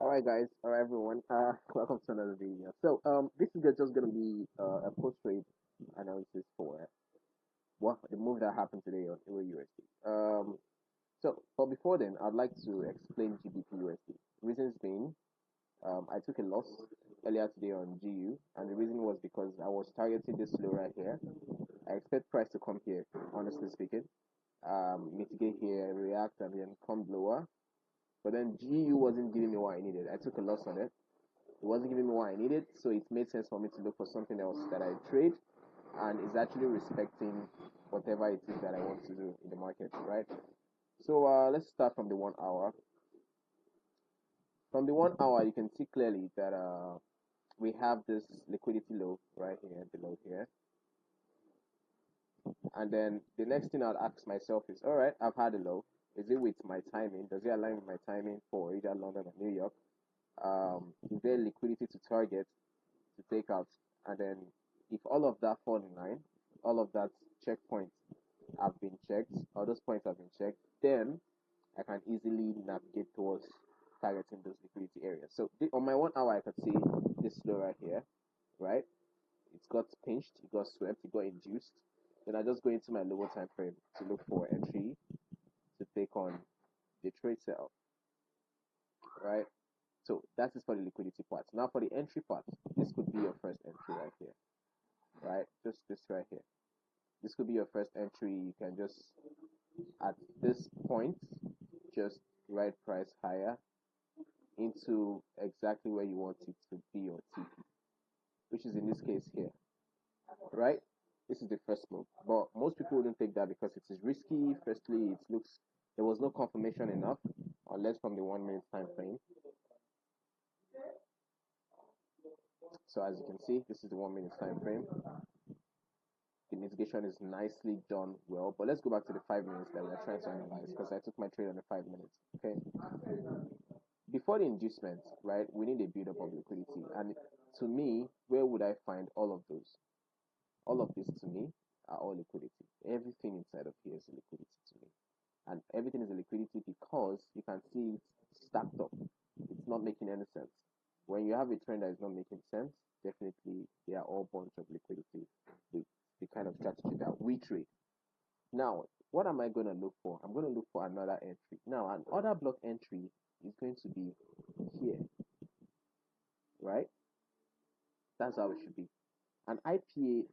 Alright guys, alright everyone, welcome to another video. This is just gonna be a post-trade analysis for what the move that happened today on EURUSD. But before then, I'd like to explain GBP USD. Reasons being, I took a loss earlier today on GU, and the reason was because I was targeting this low right here. I expect price to come here, honestly speaking, mitigate here, react, and then come lower. But then GU wasn't giving me what I needed. I took a loss on it. It wasn't giving me what I needed, so it made sense for me to look for something else that I trade and is actually respecting whatever it is that I want to do in the market, right? Let's start from the 1 hour. From the 1 hour, you can see clearly that we have this liquidity low right here below here. And then the next thing I'll ask myself is, all right, I've had a low. Is it with my timing? Does it align with my timing for either London or New York? Is there liquidity to target to take out? And then if all of that fall in line, all of that checkpoints have been checked, or those points have been checked, then I can easily navigate towards targeting those liquidity areas. So on my 1 hour, I can see this low right here, right? It got pinched, it got swept, it got induced. Then I just go into my lower time frame to look for entry to take on the trade sell, right? So that is for the liquidity part. Now for the entry part, this could be your first entry right here, right? Just this right here. This could be your first entry. You can just at this point just right price higher into exactly where you want it to be your TP, which is in this case here, right? This is the first move, but most people wouldn't take that because it is risky. Firstly, it looks there was no confirmation enough, unless from the 1 minute time frame. So as you can see, this is the 1 minute time frame. The mitigation is nicely done well, but let's go back to the 5 minutes that we're trying to analyze because I took my trade on the 5 minutes. Okay, before the inducement, right, we need a build-up of liquidity, and to me, where would I find all of those? All of this to me are all liquidity. Everything inside of here is a liquidity to me, and everything is a liquidity because you can see it stacked up. It's not making any sense. When you have a trend that is not making sense, definitely they are all bunch of liquidity with the kind of strategy that we trade. Now, what am I going to look for? I'm going to look for another entry. Now, an order block entry is going to be here, right? That's how it should be. An IPA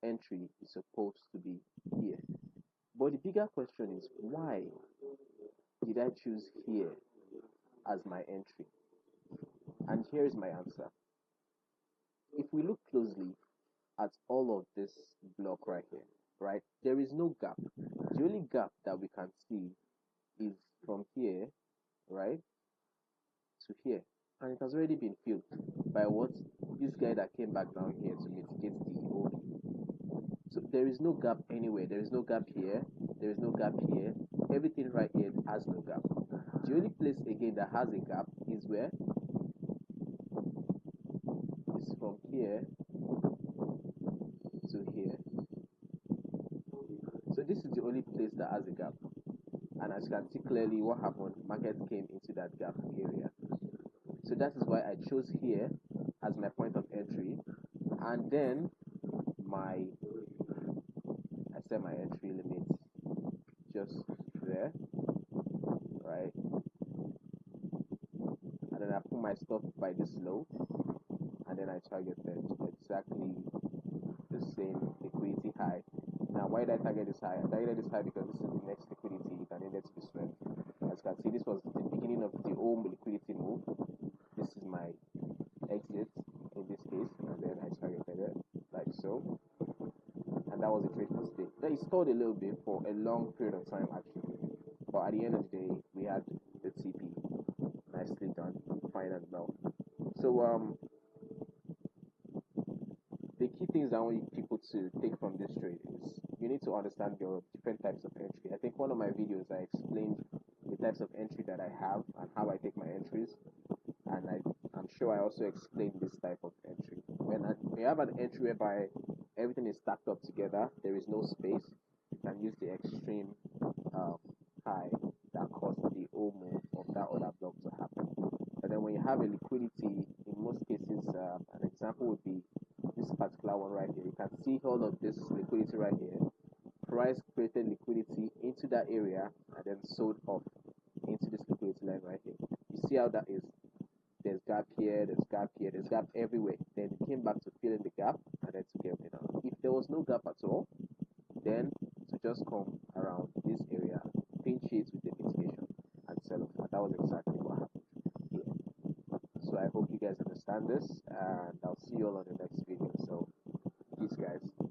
entry is supposed to be here. But the bigger question is, why did I choose here as my entry? And here is my answer. If we look closely at all of this block right here, right, there is no gap. The only gap that we can see is from here, right, to here, and it has already been filled by what? This guy that came back down here to mitigate the OB. So there is no gap anywhere. There is no gap here. There is no gap here. Everything right here has no gap. The only place again that has a gap is where? Is from here to here. So this is the only place that has a gap. And as you can see clearly what happened, market came into that gap area. So that is why I chose here as my point of entry, and then I set my entry limit just there, right? And then I put my stop by this low, and then I targeted exactly the same liquidity high. Now, why did I target this high? I targeted this high because this is the next liquidity that needed to be swept. As you can see, this was the beginning of the old liquidity move. This is my exit in this case, and then I targeted it like so, and that was the trade for today. Then it stalled a little bit for a long period of time actually, but at the end of the day, we had the TP nicely done, fine and well. So the key things I want people to take from this trade is you need to understand your different types of entry. I think one of my videos I explained the types of entry that I have and how I take my entries, and I'm sure I also explained this type of entry. When you have an entry whereby everything is stacked up together, there is no space, you can use the extreme high that caused the O move of that other block to happen. But then when you have a liquidity, in most cases, an example would be this particular one right here. You can see all of this liquidity right here. Price created liquidity into that area and then sold off into this liquidity line right here. You see how that is? There's gap here, there's gap here, there's gap everywhere. Then it came back to fill in the gap and then to get me down. If there was no gap at all, then to just come around this area, pinch it with the mitigation and sell off. And that was exactly what happened here. So I hope you guys understand this, and I'll see you all on the next video. So peace, guys.